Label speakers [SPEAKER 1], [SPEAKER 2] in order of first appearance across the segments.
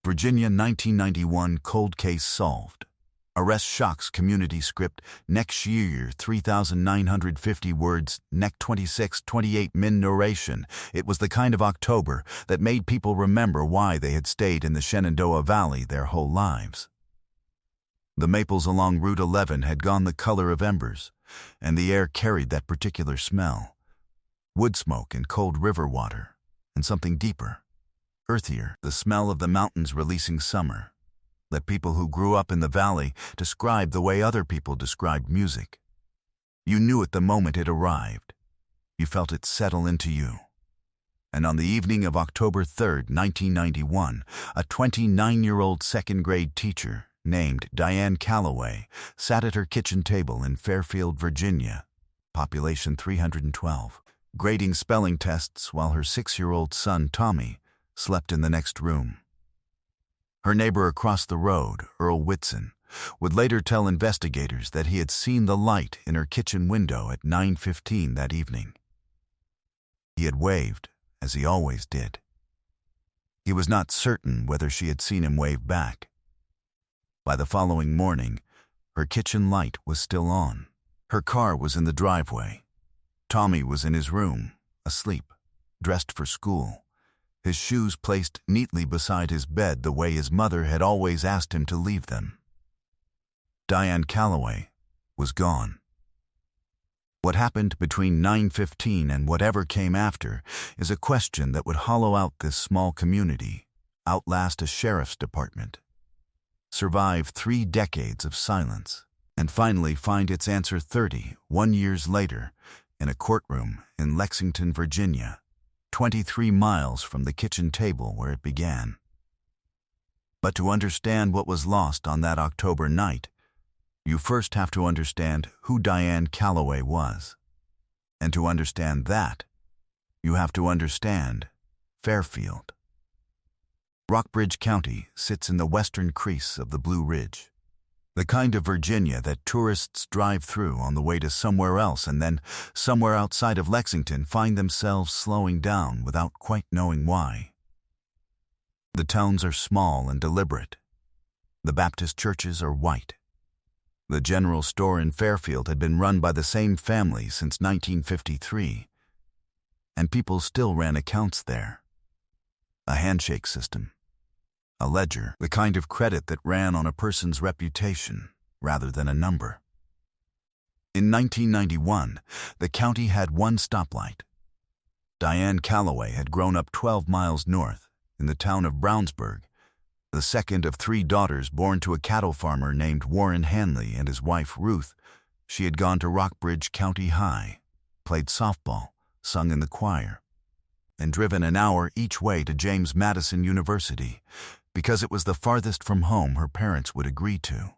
[SPEAKER 1] Virginia 1991 cold case solved. Arrest shocks community script. Next year 3,950 words. Neck 26-28 min narration. It was the kind of October that made people remember why they had stayed in the Shenandoah Valley their whole lives. The maples along Route 11 had gone the color of embers, and the air carried that particular smell. Wood smoke and cold river water, and something deeper, earthier, the smell of the mountains releasing summer. Let people who grew up in the valley describe the way other people described music. You knew it the moment it arrived. You felt it settle into you. And on the evening of October 3rd, 1991, a 29-year-old second-grade teacher named Diane Calloway sat at her kitchen table in Fairfield, Virginia, population 312, grading spelling tests while her 6-year-old son, Tommy, slept in the next room. Her neighbor across the road, Earl Whitson, would later tell investigators that he had seen the light in her kitchen window at 9:15 that evening. He had waved, as he always did. He was not certain whether she had seen him wave back. By the following morning, her kitchen light was still on. Her car was in the driveway. Tommy was in his room, asleep, dressed for school, his shoes placed neatly beside his bed the way his mother had always asked him to leave them. Diane Calloway was gone. What happened between 9:15 and whatever came after is a question that would hollow out this small community, outlast a sheriff's department, survive 3 decades of silence, and finally find its answer 31 years later in a courtroom in Lexington, Virginia, 23 miles from the kitchen table where it began. But to understand what was lost on that October night, you first have to understand who Diane Calloway was. And to understand that, you have to understand Fairfield. Rockbridge County sits in the western crease of the Blue Ridge, the kind of Virginia that tourists drive through on the way to somewhere else and then, somewhere outside of Lexington, find themselves slowing down without quite knowing why. The towns are small and deliberate. The Baptist churches are white. The general store in Fairfield had been run by the same family since 1953, and people still ran accounts there. A handshake system. A ledger, the kind of credit that ran on a person's reputation rather than a number. In 1991, the county had one stoplight. Diane Calloway had grown up 12 miles north, in the town of Brownsburg, the second of 3 daughters born to a cattle farmer named Warren Hanley and his wife Ruth. She had gone to Rockbridge County High, played softball, sung in the choir, and driven an hour each way to James Madison University, because it was the farthest from home her parents would agree to.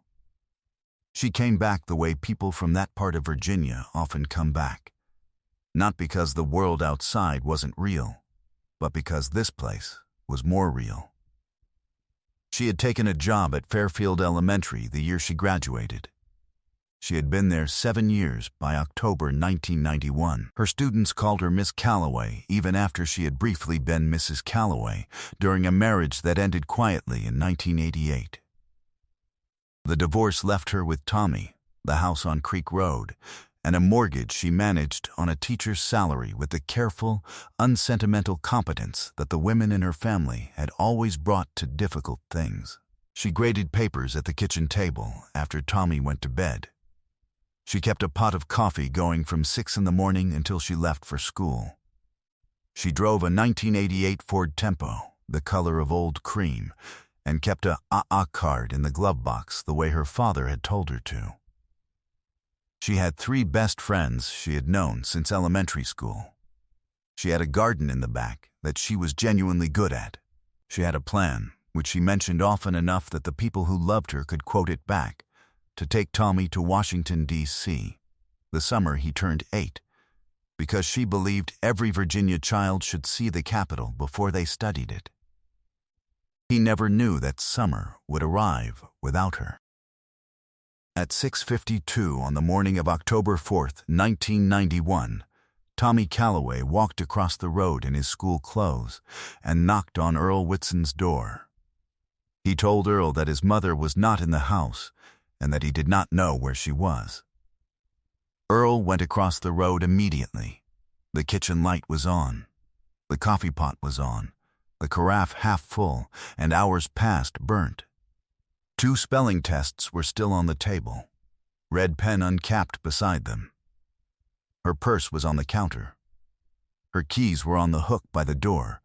[SPEAKER 1] She came back the way people from that part of Virginia often come back, not because the world outside wasn't real, but because this place was more real. She had taken a job at Fairfield Elementary the year she graduated. She had been there 7 years by October 1991. Her students called her Miss Calloway even after she had briefly been Mrs. Calloway during a marriage that ended quietly in 1988. The divorce left her with Tommy, the house on Creek Road, and a mortgage she managed on a teacher's salary with the careful, unsentimental competence that the women in her family had always brought to difficult things. She graded papers at the kitchen table after Tommy went to bed. She kept a pot of coffee going from 6 in the morning until she left for school. She drove a 1988 Ford Tempo, the color of old cream, and kept a AA card in the glove box the way her father had told her to. She had 3 best friends she had known since elementary school. She had a garden in the back that she was genuinely good at. She had a plan, which she mentioned often enough that the people who loved her could quote it back, to take Tommy to Washington, D.C., the summer he turned 8, because she believed every Virginia child should see the capital before they studied it. He never knew that summer would arrive without her. At 6:52 on the morning of October 4th, 1991, Tommy Calloway walked across the road in his school clothes and knocked on Earl Whitson's door. He told Earl that his mother was not in the house and that he did not know where she was. Earl went across the road immediately. The kitchen light was on. The coffee pot was on, the carafe half full, and hours past burnt. 2 spelling tests were still on the table, red pen uncapped beside them. Her purse was on the counter. Her keys were on the hook by the door,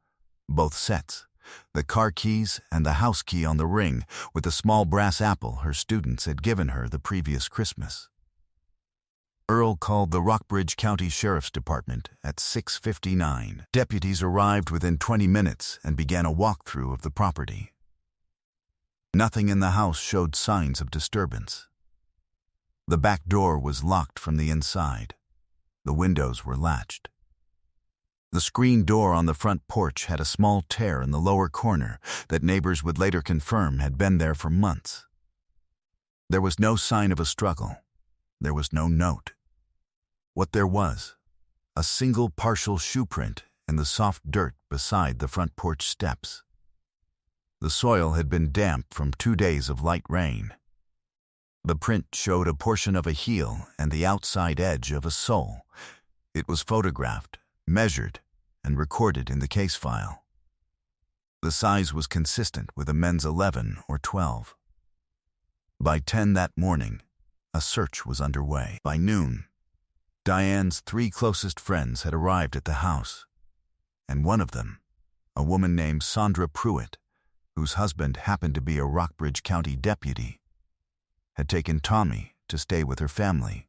[SPEAKER 1] both sets, the car keys and the house key on the ring with the small brass apple her students had given her the previous Christmas. Earl called the Rockbridge County Sheriff's Department at 6:59. Deputies arrived within 20 minutes and began a walkthrough of the property. Nothing in the house showed signs of disturbance. The back door was locked from the inside. The windows were latched. The screen door on the front porch had a small tear in the lower corner that neighbors would later confirm had been there for months. There was no sign of a struggle. There was no note. What there was, a single partial shoe print in the soft dirt beside the front porch steps. The soil had been damp from 2 days of light rain. The print showed a portion of a heel and the outside edge of a sole. It was photographed, measured, and recorded in the case file. The size was consistent with a men's 11 or 12. By 10 that morning, a search was underway. By noon, Diane's 3 closest friends had arrived at the house, and one of them, a woman named Sandra Pruitt, whose husband happened to be a Rockbridge County deputy, had taken Tommy to stay with her family.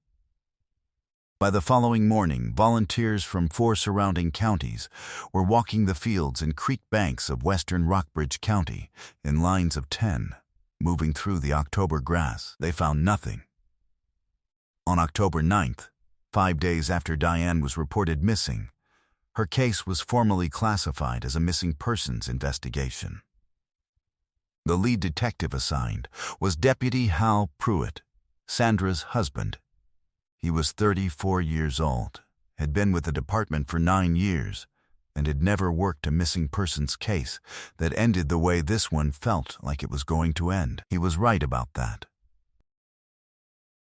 [SPEAKER 1] By the following morning, volunteers from 4 surrounding counties were walking the fields and creek banks of western Rockbridge County in lines of 10, moving through the October grass. They found nothing. On October 9th, 5 days after Diane was reported missing, her case was formally classified as a missing persons investigation. The lead detective assigned was Deputy Hal Pruitt, Sandra's husband. He was 34 years old, had been with the department for 9 years, and had never worked a missing persons case that ended the way this one felt like it was going to end. He was right about that.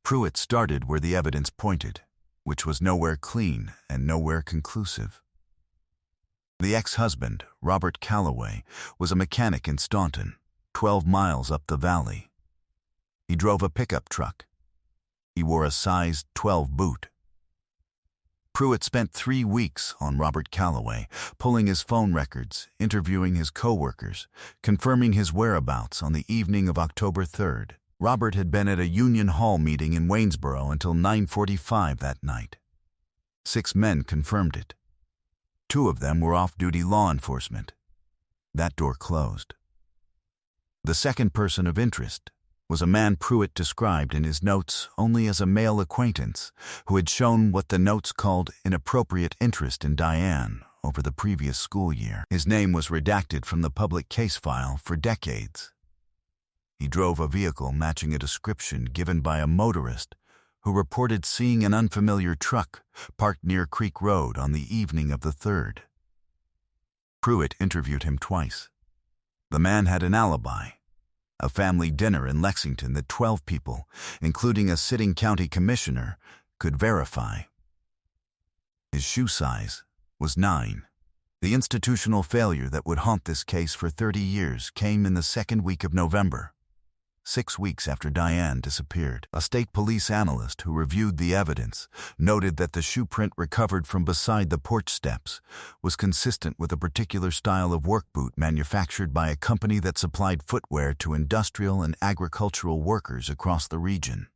[SPEAKER 1] Pruitt started where the evidence pointed, which was nowhere clean and nowhere conclusive. The ex-husband, Robert Calloway, was a mechanic in Staunton, 12 miles up the valley. He drove a pickup truck. He wore a size 12 boot. Pruitt spent 3 weeks on Robert Calloway, pulling his phone records, interviewing his co-workers, confirming his whereabouts on the evening of October 3rd. Robert had been at a Union Hall meeting in Waynesboro until 9:45 that night. 6 men confirmed it. 2 of them were off-duty law enforcement. That door closed. The second person of interest was a man Pruitt described in his notes only as a male acquaintance who had shown what the notes called inappropriate interest in Diane over the previous school year. His name was redacted from the public case file for decades. He drove a vehicle matching a description given by a motorist who reported seeing an unfamiliar truck parked near Creek Road on the evening of the 3rd. Pruitt interviewed him twice. The man had an alibi, a family dinner in Lexington that 12 people, including a sitting county commissioner, could verify. His shoe size was 9. The institutional failure that would haunt this case for 30 years came in the second week of November, 6 weeks after Diane disappeared. A state police analyst who reviewed the evidence noted that the shoe print recovered from beside the porch steps was consistent with a particular style of work boot manufactured by a company that supplied footwear to industrial and agricultural workers across the region.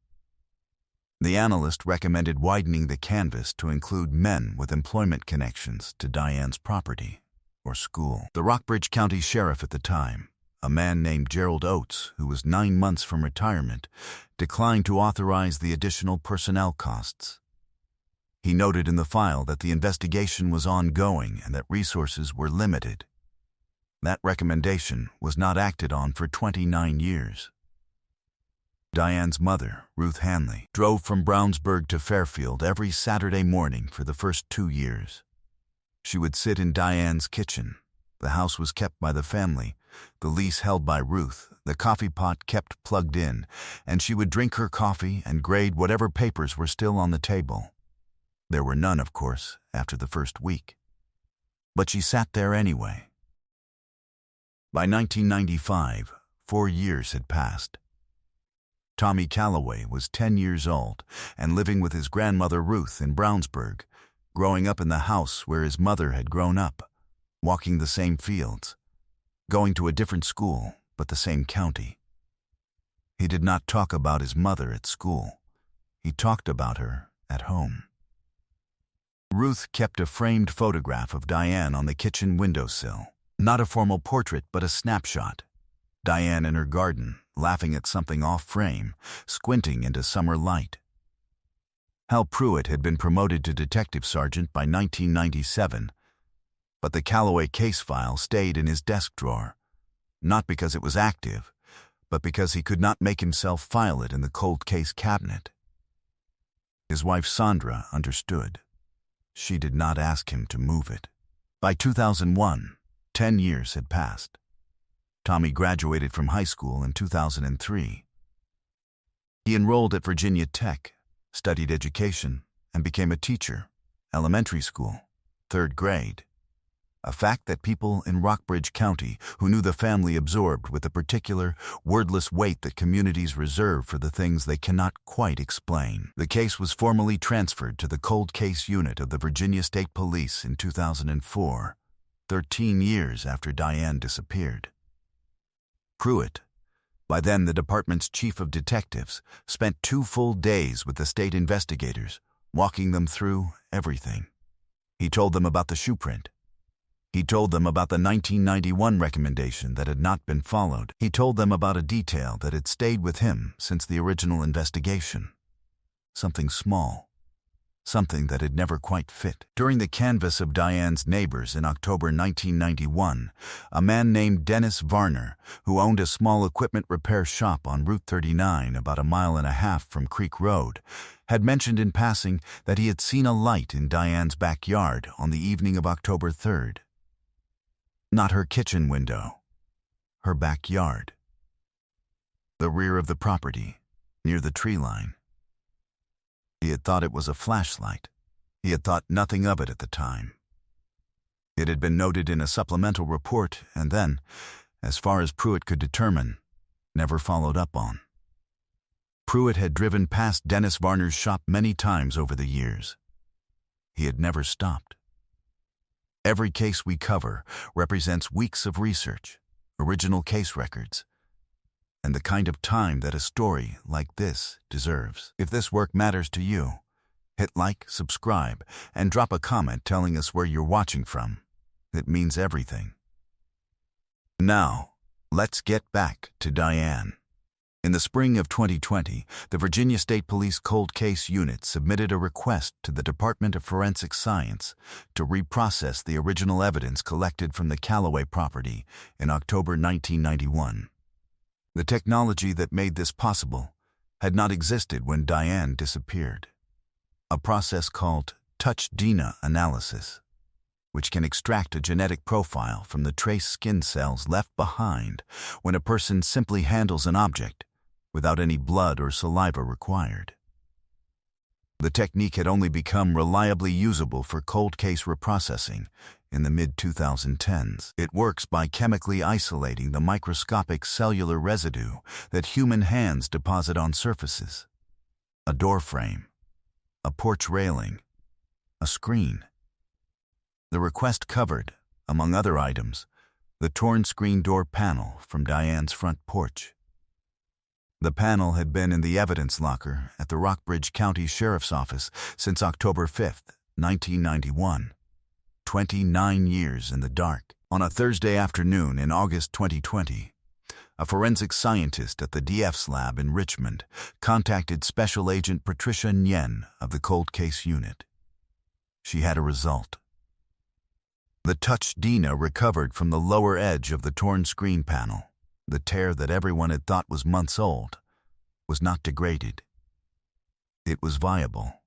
[SPEAKER 1] The analyst recommended widening the canvas to include men with employment connections to Diane's property or school. The Rockbridge County Sheriff at the time, a man named Gerald Oates, who was 9 months from retirement, declined to authorize the additional personnel costs. He noted in the file that the investigation was ongoing and that resources were limited. That recommendation was not acted on for 29 years. Diane's mother, Ruth Hanley, drove from Brownsburg to Fairfield every Saturday morning for the first 2 years. She would sit in Diane's kitchen, The house was kept by the family, the lease held by Ruth, the coffee pot kept plugged in, and she would drink her coffee and grade whatever papers were still on the table. There were none, of course, after the first week. But she sat there anyway. By 1995, 4 years had passed. Tommy Calloway was 10 years old and living with his grandmother Ruth in Brownsburg, growing up in the house where his mother had grown up, walking the same fields, going to a different school but the same county. He did not talk about his mother at school. He talked about her at home. Ruth kept a framed photograph of Diane on the kitchen windowsill. Not a formal portrait, but a snapshot. Diane in her garden, laughing at something off-frame, squinting into summer light. Hal Pruitt had been promoted to detective sergeant by 1997, but the Calloway case file stayed in his desk drawer, not because it was active, but because he could not make himself file it in the cold case cabinet. His wife Sandra understood. She did not ask him to move it. By 2001, 10 years had passed. Tommy graduated from high school in 2003. He enrolled at Virginia Tech, studied education, and became a teacher, elementary school, 3rd grade. A fact that people in Rockbridge County who knew the family absorbed with the particular, wordless weight that communities reserve for the things they cannot quite explain. The case was formally transferred to the Cold Case Unit of the Virginia State Police in 2004, 13 years after Diane disappeared. Pruitt, by then the department's chief of detectives, spent 2 full days with the state investigators, walking them through everything. He told them about the shoe print. He told them about the 1991 recommendation that had not been followed. He told them about a detail that had stayed with him since the original investigation. Something small. Something that had never quite fit. During the canvass of Diane's neighbors in October 1991, a man named Dennis Varner, who owned a small equipment repair shop on Route 39 about 1.5 miles from Creek Road, had mentioned in passing that he had seen a light in Diane's backyard on the evening of October 3rd. Not her kitchen window, her backyard. The rear of the property, near the tree line. He had thought it was a flashlight. He had thought nothing of it at the time. It had been noted in a supplemental report and then, as far as Pruitt could determine, never followed up on. Pruitt had driven past Dennis Varner's shop many times over the years. He had never stopped. Every case we cover represents weeks of research, original case records, and the kind of time that a story like this deserves. If this work matters to you, hit like, subscribe, and drop a comment telling us where you're watching from. It means everything. Now, let's get back to Diane. In the spring of 2020, the Virginia State Police Cold Case Unit submitted a request to the Department of Forensic Science to reprocess the original evidence collected from the Calloway property in October 1991. The technology that made this possible had not existed when Diane disappeared. A process called touch DNA analysis, which can extract a genetic profile from the trace skin cells left behind when a person simply handles an object without any blood or saliva required. The technique had only become reliably usable for cold case reprocessing in the mid-2010s. It works by chemically isolating the microscopic cellular residue that human hands deposit on surfaces. A door frame, a porch railing, a screen. The request covered, among other items, the torn screen door panel from Diane's front porch. The panel had been in the evidence locker at the Rockbridge County Sheriff's Office since October 5, 1991. 29 years in the dark. On a Thursday afternoon in August 2020, a forensic scientist at the DF's lab in Richmond contacted Special Agent Patricia Nguyen of the Cold Case Unit. She had a result. The touch DNA recovered from the lower edge of the torn screen panel. The tear that everyone had thought was months old was not degraded. It was viable.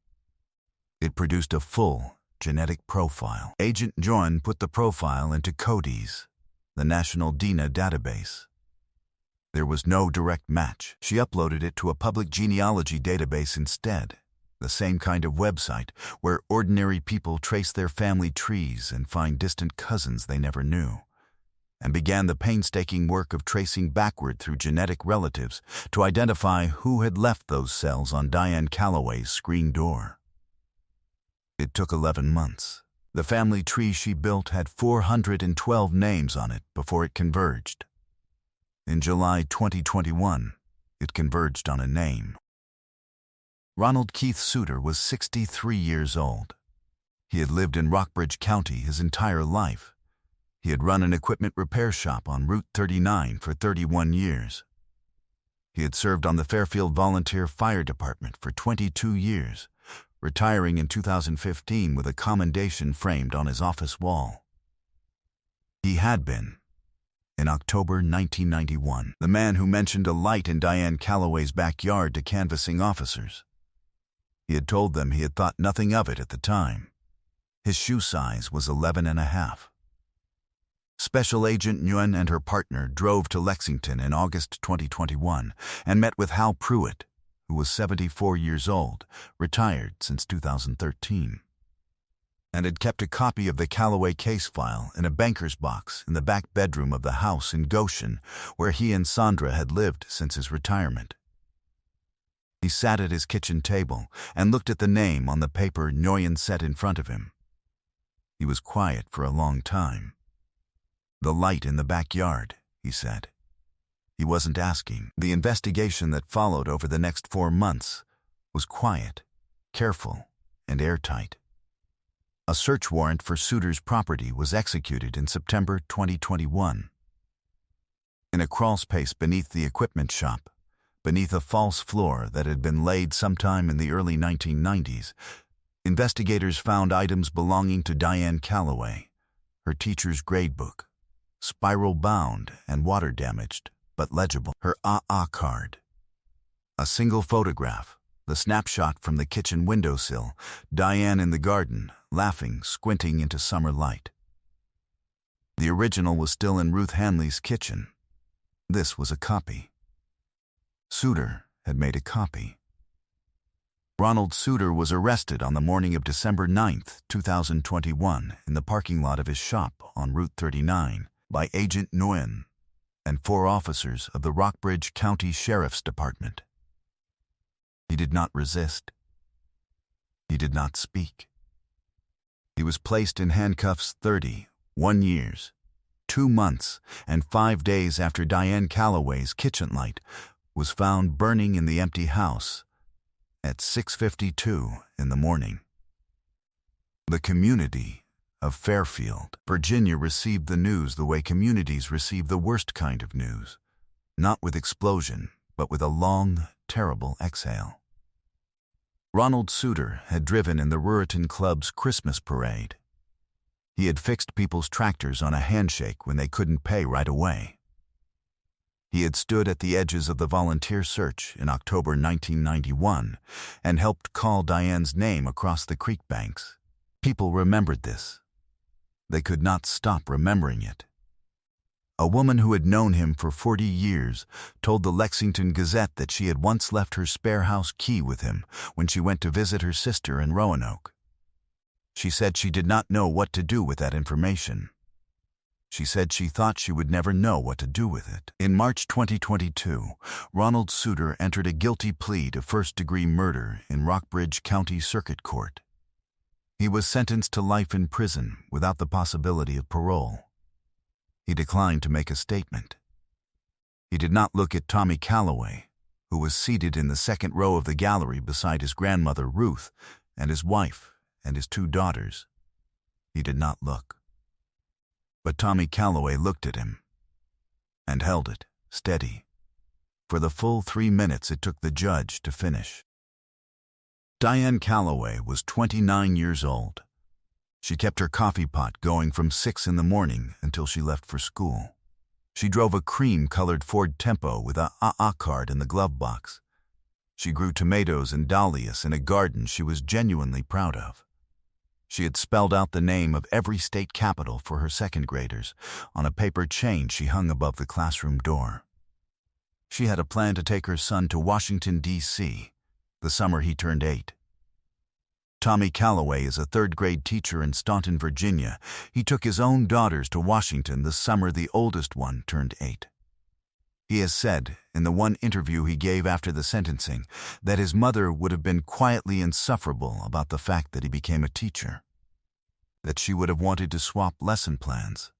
[SPEAKER 1] It produced a full, genetic profile. Agent Nguyen put the profile into CODIS, the National DNA database. There was no direct match. She uploaded it to a public genealogy database instead, the same kind of website where ordinary people trace their family trees and find distant cousins they never knew, and began the painstaking work of tracing backward through genetic relatives to identify who had left those cells on Diane Calloway's screen door. It took 11 months. The family tree she built had 412 names on it before it converged. In July 2021, it converged on a name. Ronald Keith Suter was 63 years old. He had lived in Rockbridge County his entire life. He had run an equipment repair shop on Route 39 for 31 years. He had served on the Fairfield Volunteer Fire Department for 22 years, retiring in 2015 with a commendation framed on his office wall. He had been, in October 1991, the man who mentioned a light in Diane Calloway's backyard to canvassing officers. He had told them he had thought nothing of it at the time. His shoe size was 11.5. Special Agent Nguyen and her partner drove to Lexington in August 2021 and met with Hal Pruitt, who was 74 years old, retired since 2013, and had kept a copy of the Calloway case file in a banker's box in the back bedroom of the house in Goshen, where he and Sandra had lived since his retirement. He sat at his kitchen table and looked at the name on the paper Nguyen set in front of him. He was quiet for a long time. "The light in the backyard," he said. He wasn't asking. The investigation that followed over the next 4 months was quiet, careful, and airtight. A search warrant for Suter's property was executed in September 2021. In a crawl space beneath the equipment shop, beneath a false floor that had been laid sometime in the early 1990s, investigators found items belonging to Diane Calloway, her teacher's gradebook, spiral-bound and water-damaged, but legible, her AA card, a single photograph, the snapshot from the kitchen windowsill, Diane in the garden, laughing, squinting into summer light. The original was still in Ruth Hanley's kitchen. This was a copy. Suter had made a copy. Ronald Suter was arrested on the morning of December 9, 2021, in the parking lot of his shop on Route 39 by Agent Nguyen and 4 officers of the Rockbridge County Sheriff's Department. He did not resist. He did not speak. He was placed in handcuffs 31 years, 2 months, and 5 days after Diane Calloway's kitchen light was found burning in the empty house at 6:52 in the morning. The community of Fairfield, Virginia received the news the way communities receive the worst kind of news, not with explosion, but with a long, terrible exhale. Ronald Suter had driven in the Ruritan Club's Christmas parade. He had fixed people's tractors on a handshake when they couldn't pay right away. He had stood at the edges of the volunteer search in October 1991 and helped call Diane's name across the creek banks. People remembered this. They could not stop remembering it. A woman who had known him for 40 years told the Lexington Gazette that she had once left her spare house key with him when she went to visit her sister in Roanoke. She said she did not know what to do with that information. She said she thought she would never know what to do with it. In March 2022, Ronald Suter entered a guilty plea to first-degree murder in Rockbridge County Circuit Court. He was sentenced to life in prison without the possibility of parole. He declined to make a statement. He did not look at Tommy Calloway, who was seated in the second row of the gallery beside his grandmother Ruth and his wife and his 2 daughters. He did not look. But Tommy Calloway looked at him and held it steady for the full 3 minutes it took the judge to finish. Diane Calloway was 29 years old. She kept her coffee pot going from 6 in the morning until she left for school. She drove a cream-colored Ford Tempo with a AA card in the glove box. She grew tomatoes and dahlias in a garden she was genuinely proud of. She had spelled out the name of every state capital for her second graders on a paper chain she hung above the classroom door. She had a plan to take her son to Washington, D.C., the summer he turned 8. Tommy Calloway is a third-grade teacher in Staunton, Virginia. He took his own daughters to Washington the summer the oldest one turned 8. He has said, in the one interview he gave after the sentencing, that his mother would have been quietly insufferable about the fact that he became a teacher, that she would have wanted to swap lesson plans,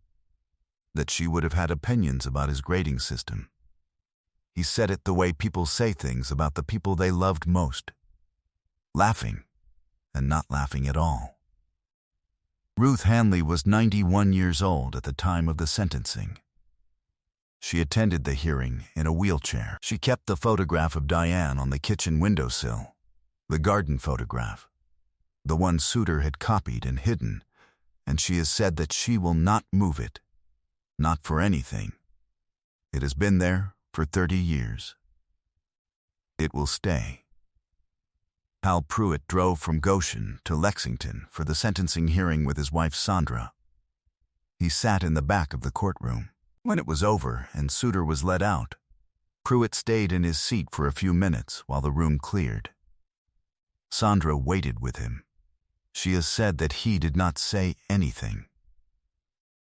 [SPEAKER 1] that she would have had opinions about his grading system. He said it the way people say things about the people they loved most, laughing and not laughing at all. Ruth Hanley was 91 years old at the time of the sentencing. She attended the hearing in a wheelchair. She kept the photograph of Diane on the kitchen windowsill, the garden photograph, the one Souter had copied and hidden, and she has said that she will not move it, not for anything. It has been there for 30 years. It will stay. Hal Pruitt drove from Goshen to Lexington for the sentencing hearing with his wife Sandra. He sat in the back of the courtroom. When it was over and Souter was let out, Pruitt stayed in his seat for a few minutes while the room cleared. Sandra waited with him. She has said that he did not say anything,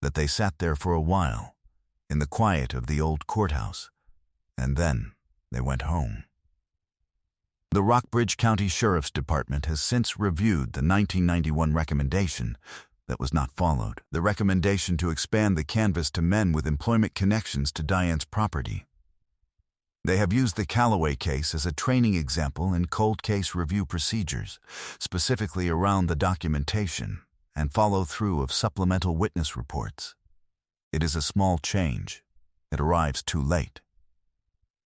[SPEAKER 1] that they sat there for a while, in the quiet of the old courthouse, and then they went home. The Rockbridge County Sheriff's Department has since reviewed the 1991 recommendation that was not followed, the recommendation to expand the canvass to men with employment connections to Diane's property. They have used the Calloway case as a training example in cold case review procedures, specifically around the documentation and follow-through of supplemental witness reports. It is a small change. It arrives too late.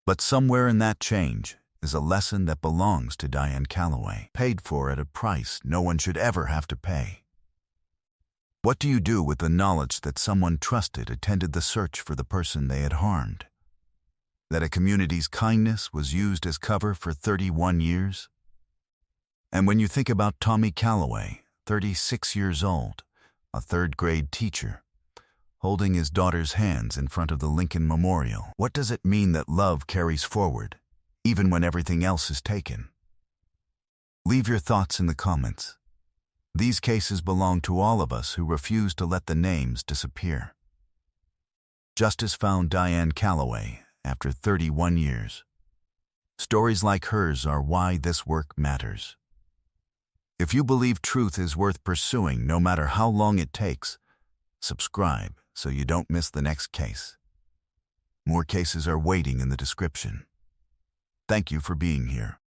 [SPEAKER 1] But somewhere in that change is a lesson that belongs to Diane Calloway, paid for at a price no one should ever have to pay. What do you do with the knowledge that someone trusted attended the search for the person they had harmed? That a community's kindness was used as cover for 31 years? And when you think about Tommy Calloway, 36 years old, a third-grade teacher, holding his daughter's hands in front of the Lincoln Memorial, what does it mean that love carries forward, even when everything else is taken? Leave your thoughts in the comments. These cases belong to all of us who refuse to let the names disappear. Justice found Diane Calloway after 31 years. Stories like hers are why this work matters. If you believe truth is worth pursuing no matter how long it takes, subscribe so you don't miss the next case. More cases are waiting in the description. Thank you for being here.